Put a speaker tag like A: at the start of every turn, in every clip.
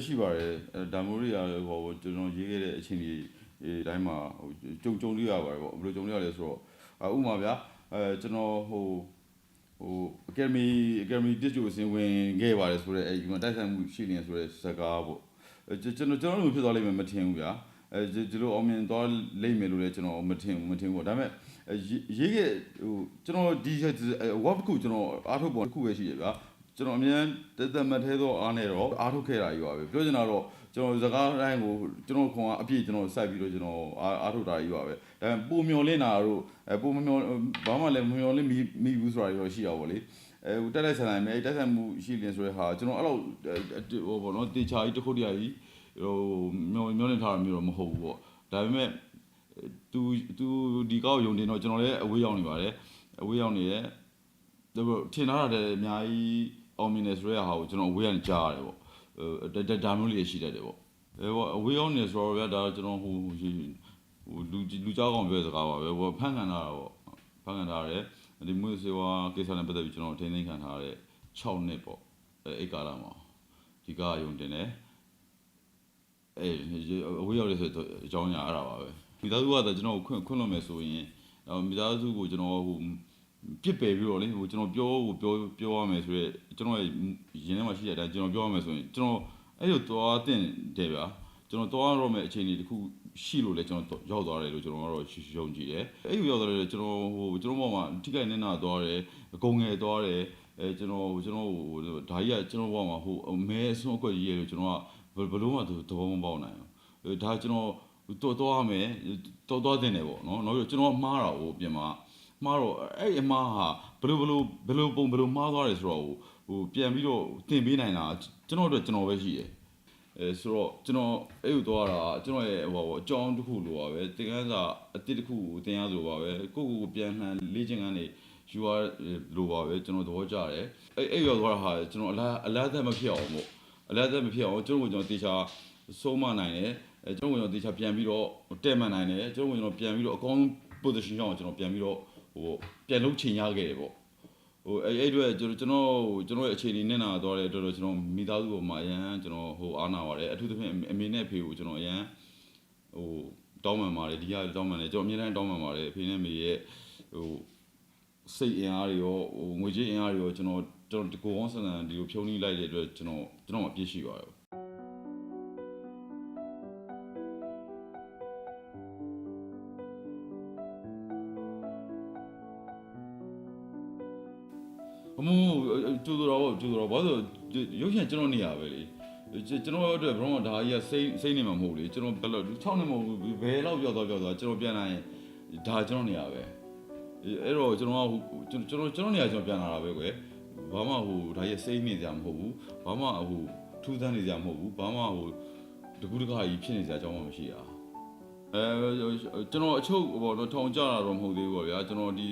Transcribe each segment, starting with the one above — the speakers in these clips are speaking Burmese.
A: ရှိပါတယ်ဒါမျိုးတွေကဟိုကျွန်တော်ရေးခဲ့တဲ့အချိန်ကြီးတိုင်းမှာဟိုကြုံလို့ရပါတယ်ပေါ့ဘယ်လိုကြုံရလဲဆိုတော့ဥပမာဗျာကျွန်တော်Academy တစ်ကြိုစင်ဝင်ခဲ့ပါတယ်ဆိုတော့အဲဒီမှာတိုက်ဆိုင်မှုရှိနေဆိုတဲ့စကားပေါ့ကျွန်တော်တို့ဖြစ်သွားလိမ့်မယ်မထင်ဘူးဗျာဒီလိုအောင်မြင်သွားလိမ့်မယ်လို့လည်းကျွန်တော်မထင်ဘူးပေါ့ဒါပေမဲ့ရေးခဲ့ကျွန်တော်ဒီ work ကိုကျွန်တော်အားထုတ်ပေါ်တစ်ခုပဲရှိတယ်ဗျာကျွန်တော်အမြဲတက်မှတ်သေးသောအားနဲ့တော့အားထုတ်ခဲ့တာကြီးပါပဲပြောချင်တာတော့ကျွန်တော်စကားတိုင်းကိုကျွန်တော်ခွန်အပြည့်ကျွန်တော်စိုက်ပြီးတော့ကျွန်တော်အားထုတ်တာကြီးပါပဲဒါပေမဲ့ပုံမျောလင်းတာတို့ပုံမျောဘာမှလည်းမမျောလင်းမိဘူးဆိုတာတော့ရှိရပါဘောလေတက်ဆိုင်နိုင်မယ်တက်ဆိုင်မှုရှိလင်းဆိုတဲ့ဟာကျွန်တော်အဲ့လိုဟိုဘောနော်တေချာကြီးတစ်ခုတည်းကြီးဟိုမျောလင်းထားတာမျိုးတော့မဟုတ်ဘူးပေါ့ဒါပေမဲ့သူဒီကောက်ယုံတင်တော့ကျွန်တော်လည်းအဝေးရောက်နေပါတယ်အဝေးရောက်နေရဲ့ထင်ထားတာလည်းအများကြီးအောင်မြင်နေဆိုတဲ့ဟာကိုကျွန်တော်အဝေးကနေကြားရတယ်ပေါ့ဒါမျိုးလေးရှိတတ်တယ်ပေါ့အဝေးရောက်နေဆိုတော့ဗျာဒါကျွန်တော်ဟိုလူကြောက်ကောင်ပြောတဲ့စကားပါပဲဖန်ခံထားတာပေါ့ဖန်ခံထားရတယ်ဒီမျိုးစေဝါကိစ္စနဲ့ပတ်သက်ပြီးကျွန်တော်ထိန်းသိမ်းခံထားရတဲ့6နှစ်ပေါ့အဲ့ကာလမှာဒီကယုံတင်တယ်အဝေးရောက်လေဆိုအကြောင်းအရာအဲ့ဒါပါပဲမိသားစုကကျွန်တော်ခွင့်လွှတ်မယ်ဆိုရင်မိသားစုကိုကျွန်တော်ဟိုပြစ်ပယ်ပြီးတော့လေဟိုကျွန်တော်ပြောရမယ်ဆိုရဲကျွန်တော်ရင်ထဲမှာရှိတဲ့အတိုင်းကျွန်တော်ပြောရမယ်ဆိုရင်ကျွန်တော်အဲ့လိုသွားတင်တယ်ဗျာကျွန်တော်သွားရမယ့်အခြေအနေတစ်ခုရှိလို့လေကျွန်တော်ရောက်သွားတယ်လို့ကျွန်တော်ကတော့ယုံကြည်တယ်အဲ့လိုရောက်သွားတယ်ကျွန်တော်ဘောမှာထိခိုက်နေတာသွားတယ်အကုန်ငယ်သွားတယ်ကျွန်တော်ဒါကြီးကကျွန်တော်ဘောမှာဟိုအမဲအစွန်းအကွက်ကြီးရဲ့လို့ကျွန်တော်ကဘလို့မှသဘောမပေါက်နိုင်ဘူးဒါကျွန်တော်သွားရမယ်သွားတင်တယ်ပေါ့နော်နောက်ပြီးကျွန်တော်မှားတာဟိုပြင်မှာမှားတော့အဲ့အမှားဟာဘယ်လိုမှားသွားတယ်ဆိုတော့ဟိုပြန်ပြီးတော့တင်ပေးနိုင်တာကျွန်တော်တို့ကျွန်တော်ပဲရှိတယ်ဆိုတော့ကျွန်တော်အဲ့လိုသွားတာကျွန်တော်ရဲ့ဟိုအကြောင်းတစ်ခုလိုပါပဲသင်ခန်းစာအတစ်တစ်ခုကိုသင်ရဆိုပါပဲကိုပြန်လှန်လေ့ကျင့်ခန်းတွေယူရလိုပါပဲကျွန်တော်သဘောကျတယ်အဲ့ရောက်သွားတာဟာကျွန်တော်အလားသက်မဖြစ်အောင်ပေါ့အလားသက်မဖြစ်အောင်ကျွန်တော်တေချာဆုံးမနိုင်တယ်ကျွန်တော်တေချာပြန်ပြီးတော့တဲ့မှန်နိုင်တယ်ကျွန်တော်ပြန်ပြီးတော့အကောင်း position ရောက်အောင်ကျွန်တော်ပြန်ပြီးတော့ဟိုပြန်လုပ်ချင်ရခဲ့တယ်ပေါ့ဟိုအဲ့အတွက်ကျွန်တော်ရဲ့အခြေအနေနဲ့နာသွားတဲ့အတွက်ကျွန်တော်မိသားစုပေါ်မှာအရန်ကျွန်တော်ဟိုအားနာပါတယ်အထူးသဖြင့်အမေနဲ့အဖေကိုကျွန်တော်အရန်ဟိုတောင်းပန်ပါတယ်ဒီကတောင်းပန်တယ်ကျွန်တော်အမြဲတမ်းတောင်းပန်ပါတယ်အဖေနဲ့မေရဲ့ဟိုစိတ်အင်အားတွေရောဟိုငွေကြေးအင်အားတွေရောကျွန်တော်ကိုကောင်းဆန်ဆန်ဒီလိုဖြုံးနှိလိုက်တဲ့အတွက်ကျွန်တော်အပြည့်ရှိပါတယ်အမှုကျူတော်ဘာလို့ရုပ်ရှင်ကျွန်တော်နေရပဲလေကျွန်တော်အတွက်ဘရောဒါကြီးကစိတ်နေမှာမဟုတ်လေကျွန်တော်ဘယ်လောက်6နှစ်မဟုတ်ဘူးဘယ်လောက်ရောက်သွားကျွန်တော်ပြန်လာရင်ဒါကျွန်တော်နေရပဲအဲ့တော့ကျွန်တော်နေရကျွန်တော်ပြန်လာတာပဲကွယ်ဘာမှဟိုဒါကြီးစိတ်နေကြမဟုတ်ဘူးဘာမှဟိုထူးဆန်းနေကြမဟုတ်ဘူးဘာမှဟိုတကူးတကားကြီးဖြစ်နေကြအကြောင်းမှမရှိတာကျွန်တော်အချုပ်ဘောတော့ထောင်ကြတာတော့မဟုတ်သေးဘူးပေါ့ဗျာကျွန်တော်ဒီ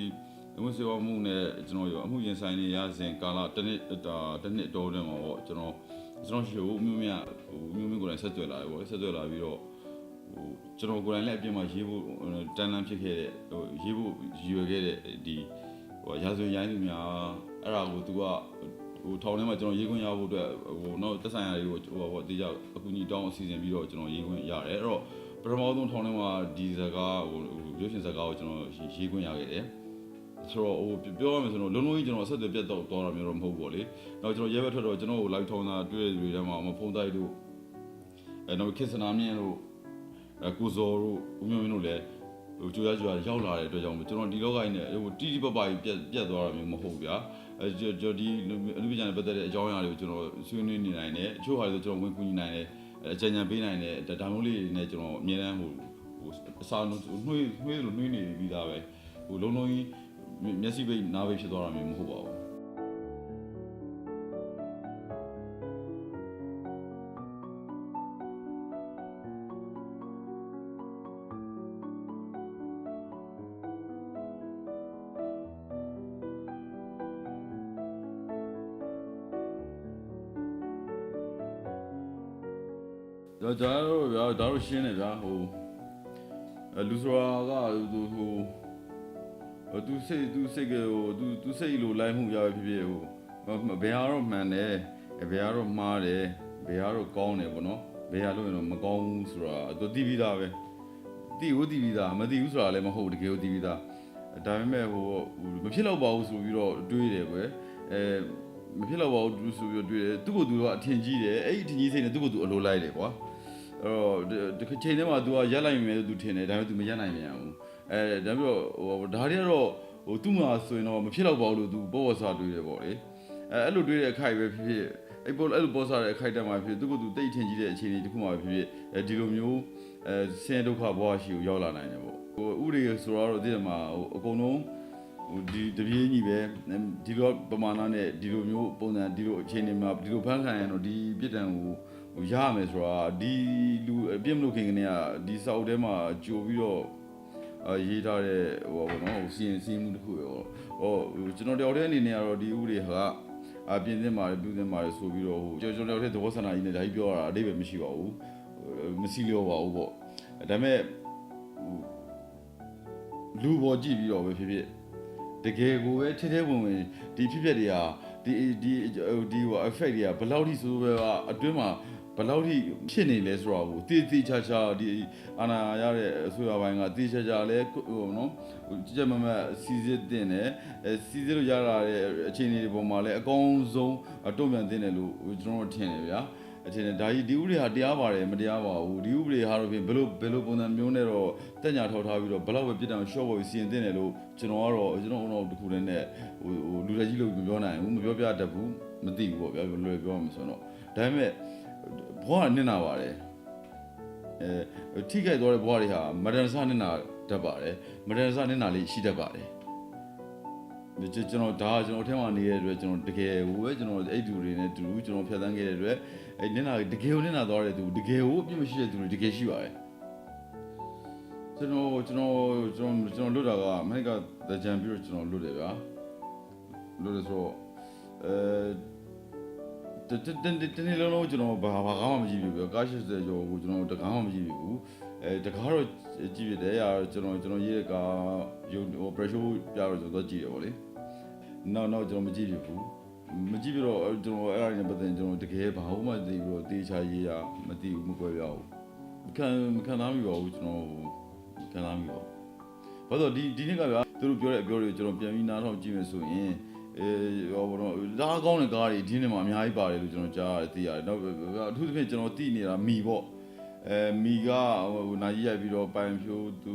A: အမှုစေဝမှုနဲ့ကျွန်တော်ရောအမှုရင်ဆိုင်နေရစဉ်ကာလတစ်နှစ်တောတွင်မှာပေါ့ကျွန်တော်ရှိဦးမြို့မြကိုယ်တိုင်ဆက်သွယ်လာတယ်ပေါ့ဆက်သွယ်လာပြီးတော့ဟိုကျွန်တော်ကိုယ်တိုင်လည်းအပြင်မှာရေးဖို့တန်လန်းဖြစ်ခဲ့တဲ့ဟိုရေးဖို့ရည်ရွယ်ခဲ့တဲ့ဒီဟိုရာဇဝင်ရိုင်းသူများအဲ့ဒါကိုသူကဟိုထောင်ထဲမှာကျွန်တော်ရေးခွင့်ရဖို့အတွက်ဟိုနောက်သက်ဆိုင်ရာတွေကိုဟိုပေါ့တေးကြအကူအညီတောင်းအစီအစဉ်ပြီးတော့ကျွန်တော်ရေးခွင့်ရတယ်အဲ့တော့ပထမဆုံးထောင်ထဲမှာဒီဇာတ်ကားဟိုရုပ်ရှင်ဇာတ်ကားကိုကျွန်တော်ရေးခွင့်ရခဲ့တယ်ဆိုတော့ဟိုပြောရမယ်ဆိုတော့လုံးလုံးကြီးကျွန်တော်ဆက်သွယ်ပြတ်တော့တာမျိုးတော့မဟုတ်ဘူးလေ။နောက်ကျွန်တော်ရဲဘက်ထွက်တော့ကျွန်တော်ကို live ထောင်းတာတွေ့တဲ့လူတွေထဲမှာဖုန်းတိုက်တို့နောက်ခေတ်စနာမြင့်တို့ကိုဇော်တို့ဦးမျိုးမင်းတို့လည်းဟိုကြိုးရရောက်လာတဲ့အတွက်ကြောင့်ကျွန်တော်ဒီလောကကြီးနဲ့ဟိုတီးပပကြီးပြတ်သွားတာမျိုးမဟုတ်ဗျာ။ကျွန်တော်ဒီအလူပညာနဲ့ပတ်သက်တဲ့အကြောင်းအရာတွေကိုကျွန်တော်ဆွေးနွေးနေနိုင်တယ်အချို့ဟာတွေဆိုကျွန်တော်ဝင်ကူညီနိုင်တယ်အကြံဉာဏ်ပေးနိုင်တယ်ဒါမျိုးလေးတွေနဲ့ကျွန်တော်အမြဲတမ်းဟိုအစာနှွေးလို့နှွေးနေပြီးသားပဲဟိုလုံးလုံးကြီးမျက်စိပိတ်နားပိတ်ဖြစ်သွားတာမျိုးမဟုတ်ပါဘူးဒါတော့ဗျာဒါတော့ရှင်းတယ်ဗျာဟိုလူဆိုတာကဟိုသူစိတ်ကဟိုသူစိတ်လိုလိုက်မှုရပဲဖြစ်ဖြစ်ဟိုဘယ်ဟာတော့မှန်တယ်ဘယ်ဟာတော့မှားတယ်ဟ ဘယ်ကတော့ကောင်းတယ်ပေါ့နော်ဘယ်ဟာလို့ရင်တော့မကောင်းဘူးဆိုတာသူသိပြီးသားပဲသိပြီးသားမသိဘူးဆိုတာလည်းမဟုတ်တကယ်ကိုသိပြီးသားဒါပေမဲ့မဖြစ်တော့ပါဘူးဆိုပြီးတော့တွေးတယ်ကွယ်မဖြစ်တော့ပါဘူးဆိုပြီးတော့တွေးတယ်သူ့ကိုယ်သူကအထင်ကြီးတယ်အဲ့ဒီအထင်ကြီးစိတ်နဲ့သူ့ကိုယ်သူအလိုလိုက်တယ်ကွာအဲ့တော့ဒီချိန်ထဲမှာ तू ကရက်လိုက်မယ်လို့ तू ထင်တယ်ဒါပေမဲ့ तू မရက်နိုင်ပြန်ဘူးဒါပြီးတော့ဒါတွေကတော့သူ့မှာဆိုရင်တော့မဖြစ်တော့ပါဘူးလို့ तू ပေါ်စားတွေးတယ်ပေါ့လေအဲ့လိုတွေးတဲ့အခိုက်ပဲဖြစ်ဖြစ်အဲ့လိုပေါ်စားတဲ့အခိုက်တက်မှာဖြစ်သူ့ကိုယ်သူတိတ်ထင်ကြီးတဲ့အခြေအနေတစ်ခုမှဖြစ်ဖြစ်ဒီလိုမျိုးဆင်းရဲဒုက္ခဘဝရှိကိုရောက်လာနိုင်တယ်ပေါ့ဥရိယဆိုတော့ဒီမှာအကုန်လုံးဒီတပြေးညီပဲဒီလိုပမာဏနဲ့ဒီလိုမျိုးပုံစံဒီလိုအခြေအနေမှာဒီလိုဖန်ခံရတော့ဒီပြစ်ဒဏ်ကိုရရမယ်ဆိုတာဒီလူအပြစ်မလုပ်ခင်ကနေကဒီစောက်ထဲမှာကြိုပြီးတော့ရေးထားတဲ့ပေါ့နော်စီရင်မှုတစ်ခုပဲကျွန်တော်တယောက်တည်းအနေနဲ့ကတော့ဒီဥရိယကအပြင်သင်းမှာပြုသင်းမှာဆိုပြီးတော့ကျွန်တော်တယောက်တည်းသဘောဆန္ဒကြီးနဲ့ဒါကြီးပြောတာအတိတ်ပဲမရှိပါဘူးမစီလျော်ပါဘူးပေါ့ဒါပေမဲ့လူပေါ်ကြည့်ပြီးတော့ပဲဖြစ်ဖြစ်တကယ်ကိုပဲထဲထဲဝင်ဒီဖြစ်ဖြစ်တွေကဒီ effect တွေကဘယ်လောက်ထိဆိုပဲအတွင်းမှာဘယ်လောက်ထိဖြစ်နေလဲဆိုတော့တည်ချာဒီအာနာရတဲ့အဆိုရပိုင်းကတည်ချာလဲနော်ကြက်မမစီစစ်တင်တယ်စီစစ်လို့ရလာတဲ့အခြေအနေတွေပေါ်မှာလဲအကောင်းဆုံးတုံ့ပြန်တင်တယ်လို့ကျွန်တော်ထင်တယ်ဗျာအချင်းဒါကြီးဒီဥပဒေဟာတရားပါတယ်မတရားပါဘူးဒီဥပဒေဟာတော့ဖြင့်ဘယ်လိုပုံစံမျိုးနဲ့တော့တက်ညာထောက်ထားပြီးတော့ဘယ်လောက်ပဲပြစ်ဒဏ်ရှော့ပေါ်စီရင်တင်တယ်လို့ကျွန်တော်ကတော့တခုတည်းနဲ့လူလက်ကြီးလို့မပြောနိုင်ဘူးမပြောပြတတ်ဘူးမသိဘူးပေါ့ဗျာလွယ်ပြောမှဆိုတော့ဒါပေမဲ့ဘဝနစ်နာပါတယ်ထိခိုက်သွားတဲ့ဘဝတွေဟာမဒန်ဆာနစ်နာတတ်ပါတယ်မဒန်ဆာနစ်နာလေးရှိတတ်ပါတယ်ကျွန်တော်ထဲမှာနေတဲ့အတွက်ကျွန်တော်တကယ်ဟိုပဲကျွန်တော်အဲ့တူတွေနဲ့တူကျွန်တော်ဖြတ်သန်းခဲ့တဲ့အတွက်အဲ့နစ်နာတကယ်ကိုနစ်နာသွားတဲ့သူတကယ်ကိုအပြစ်မရှိတဲ့သူတွေတကယ်ရှိပါတယ်ကျွန်တော်လွတ်တာကအမေရိကတကြံပြီးတော့ကျွန်တော်လွတ်တယ်ဗျာလွတ်တယ်ဆိုတော့တနေ့လုံးကျွန်တော်ဘာကားမှမကြည့်ဘူးဗျာကား80ကျော်ကိုကျွန်တော်တကားမှမကြည့်ဘူးတကားတော့ကြည့်ရတယ်ကျွန်တော်ရေးတဲ့ကားpressure ပြတော့ကျွန်တော်ကြည့်ရပါလေနောက်ကျွန်တော်မကြည့်ဖြစ်ဘူးမကြည့်ပြီးတော့ကျွန်တော်အဲ့ဒါနဲ့ပတ်သက်ကျွန်တော်တကယ်ဘာမှမသိဘူးတော့တေချာရေးရမသိဘူးမကွဲပြားဘူးခံစားမိပါဘူးကျွန်တော်ခံစားမိပါဘူးဘာလို့ဒီနေ့ကဗျာသူတို့ပြောတဲ့အပြောတွေကိုကျွန်တော်ပြန်ပြီးနားထောင်ကြည့်မယ်ဆိုရင်လာကောင်းတဲ့ကားတွေဒီနေ့မှာအများကြီးပါတယ်လို့ကျွန်တော်ကြားရတယ်သိရတယ်နောက်အထူးသဖြင့်ကျွန်တော်သိနေတာမီပေါ့မီကနာကြီးရိုက်ပြီးတော့ပိုင်ဖြိုးသ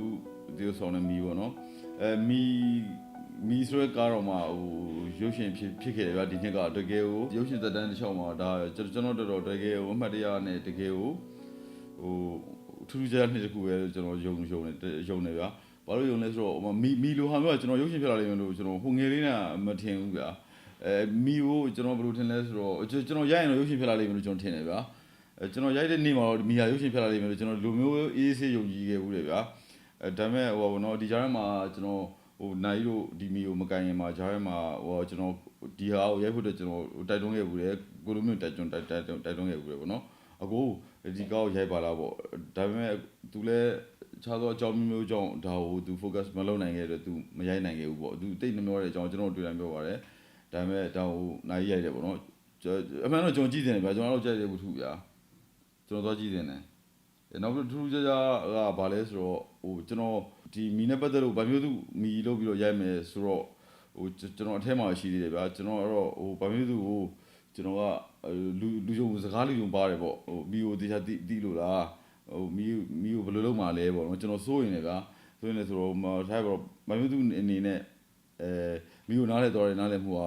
A: ူဒီဆောင်နေမီပေါ့နော်မီဆိုတဲ့ကားတော့မှရုပ်ရှင်ဖြစ်ခဲ့တယ်ဗျာဒီနှစ်ကတကယ်ကိုရုပ်ရှင်သက်တမ်းတစ်ချောင်းမှာဒါကျွန်တော်တော်တကယ်ကိုအမှတ်တရနဲ့တကယ်ကိုထူးခြားနှစ်တစ်ခုပဲကျွန်တော်ယုံနေဗျာဘာလို့ယုံလဲဆိုတော့မီလိုဟာမျိုးကကျွန်တော်ရုပ်ရှင်ဖြစ်လာလိမ့်မယ်လို့ကျွန်တော်ဟိုငယ်လေးနဲ့မထင်ဘူးဗျာမီကိုကျွန်တော်ဘယ်လိုထင်လဲဆိုတော့ကျွန်တော်ရိုက်ရင်တော့ရုပ်ရှင်ဖြစ်လာလိမ့်မယ်လို့ကျွန်တော်ထင်တယ်ဗျာကျွန်တော်ရိုက်တဲ့နေ့မှာတော့မီဟာရုပ်ရှင်ဖြစ်လာလိမ့်မယ်လို့ကျွန်တော်လူမျိုးအေးဆေးယုံကြည်ခဲ့ဘူးလေဗျာဒါပေမဲ့နော်ဒီကြားထဲမှာကျွန်တော်နိုင်တို့ဒီမီကိုမကင်ရင်မှာကြားထဲမှာကျွန်တော်ဒီဟာကိုရိုက်ဖို့အတွက်ကျွန်တော်တိုက်တွန်းခဲ့ဘူးလေကိုလိုမျိုးတိုက်တွန်းခဲ့ဘူးလေပေါ့နော်အခုဒီကောက်ရိုက်ပါလားပေါ့ဒါပေမဲ့သူလည်းခြားသောအကြောင်းမျိုးကြောင့်ဒါကိုသူ focus မလုပ်နိုင်ခဲ့တဲ့သူမရိုက်နိုင်ခဲ့ဘူးပေါ့သူတိတ်နှမျောတဲ့အကြောင်းကျွန်တော်တွေ့တိုင်းပြောပါတယ်ဒါပေမဲ့ဒါကိုနိုင်ရိုက်တယ်ပေါ့နော်အမှန်တော့ကျွန်တော်ကြည့်တယ်ဗျာကျွန်တော်တော့ကြိုက်တယ်ဘူးထူဗျာကျွန်တော်သွားကြည့်တယ်နောက်ထူးခြားကဘာလဲဆိုတော့ကျွန်တော်ဒီမီနဲ့ပတ်သက်လို့ဗာမျိုးသူမီလုပ်ပြီးတော့ရိုက်မယ်ဆိုတော့ကျွန်တော်အထက်မှာရှိသေးတယ်ဗျာကျွန်တော်ကတော့ဗာမျိုးသူကိုကျွန်တော်ကလူယုံစကားလူယုံပါတယ်ပေါ့မီကိုတေချာတီးလို့လားမီကိုဘယ်လိုလုပ်မှာလဲပေါ့နော်ကျွန်တော်စိုးရင်လည်းဗျာဆိုတော့ထိုက်တော့ဗာမျိုးသူအနေနဲ့မီကိုနားလဲတော်တယ်နားလဲမှုက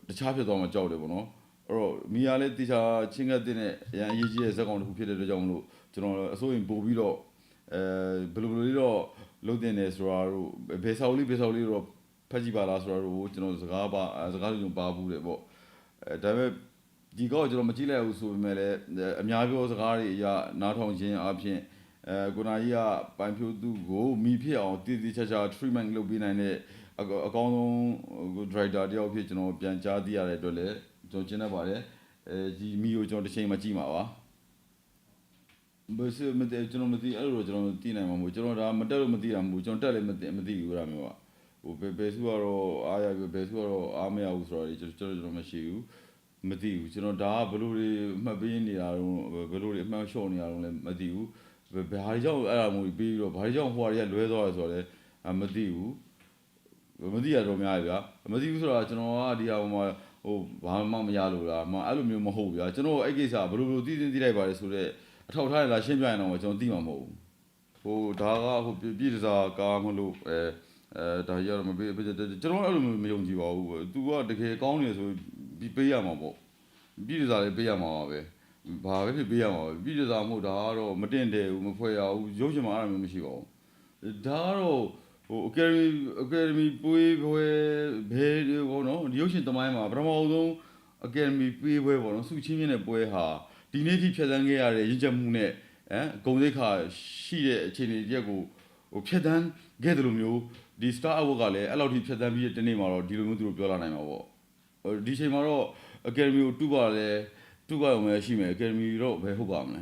A: တခြားဖြစ်သွားမှကြောက်တယ်ပေါ့နော်အဲ့တော့မီယာလည်းတေချာချင်းကတဲ့နဲ့အရင်အရေးကြီးတဲ့ဇက်ကောင်တစ်ခုဖြစ်တဲ့အတွက်ကြောင့်မလို့ကျွန်တော်အစိုးရင်ပို့ပြီးတော့ဘယ်လိုလေးတော့လုံးတင်နေဆိုတာတို့ဘယ်ဆောက်လေးတော့ဖက်ကြည့်ပါလားဆိုတာတို့ကျွန်တော်စကားလူပါဘူးတယ်ပေါ့ဒါပေမဲ့ဒီကောကျွန်တော်မကြည့်လိုက်ဘူးဆိုပေမဲ့လည်းအများပြောစကားတွေအရနားထောင်ခြင်းအပြင်ကိုနာကြီးကပိုင်ဖြိုးသူကိုမိဖြစ်အောင်တည်ချာ treatment လုပ်ပေးနိုင်တဲ့အကောင်းဆုံး director တယောက်ဖြစ်ကျွန်တော်ပြန်ကြားသိရတဲ့အတွက်လည်းကျွန်တော်ကျင်းနေပါတယ်ဒီမီကိုကျွန်တော်တစ်ချိန်မှကြည့်မှာပါဘယ်လိုမသိကျွန်တော်မသိအဲ့လိုကျွန်တော်သိနိုင်မှာမဟုတ်ကျွန်တော်ဒါမတက်လို့မသိတာမဟုတ်ကျွန်တော်တက်လည်းမသိဘူးအဲ့မျိုးကဘယ်စုကတော့အားရပြီဘယ်စုကတော့အားမရဘူးဆိုတော့ကျွန်တော်မရှိဘူး မသိဘူးကျွန်တော်ဒါကဘယ်လိုတွေအမှတ်ပေးနေတာတော့ဘယ်လိုတွေအမှတ်လျှော့နေတာတော့လည်းမသိဘူးဘာတွေကြောင့်အဲ့ဒါမျိုးပြီးတော့ဘာတွေကြောင့်ဟိုဟာတွေကလွဲသွားလဲဆိုတော့လည်းမသိဘူးမသိရတော့များဗျာမသိဘူးဆိုတော့ကျွန်တော်ကဒီဟာဟိုမှာဟိုဘာမှမရလို့လားအဲ့လိုမျိုးမဟုတ်ဗျာကျွန်တော်အဲ့ကိစ္စဘယ်လိုသိလိုက်ပါလဲဆိုတော့အထောက်ထားရလားရှင်းပြရင်တော့ကျွန်တော်သိမှာမဟုတ်ဘူးဟိုဒါကဟိုပြည်စားကားမလို့ဒါရတော့မပေးကျွန်တော်အဲ့လိုမယုံကြည်ပါဘူး။ तू ကတကယ်ကောင်းနေဆိုပြီးပေးရမှာပေါ့။ပြည်စားလည်းပေးရမှာပါပဲ။ဘာပဲဖြစ်ပေးရမှာပဲ။ပြည်စားမဟုတ်ဒါကတော့မတင်တယ်ဘူးမဖွဲ့ရဘူး။ရုပ်ရှင်မှာအဲ့လိုမျိုးမရှိပါဘူး။ဒါကတော့ဟို academy ပွဲဘဲဘောနော်ရုပ်ရှင်သမိုင်းမှာပထမဆုံး academy ပွဲပေါ့နော်စုချင်းမြင့်တဲ့ပွဲဟာဒီနေ့ထိဖြတ်သန်းခဲ့ရတဲ့ရည်ချက်မှုနဲ့ဂုံသိက္ခာရှိတဲ့အခြေအနေတစ်ရက်ကိုဟိုဖြတ်သန်းခဲ့တယ်လို့မျိုးဒီ Star Award ကလည်းအဲ့လောက်ထိဖြတ်သန်းပြီးတဲ့နေ့မှာတော့ဒီလိုမျိုးသူတို့ပြောလာနိုင်မှာပေါ့ဒီချိန်မှာတော့ Academy ကိုတူပါလဲတူပါရုံပဲရှိမယ် Academy တော့ဘယ်ဟုတ်ပါမလဲ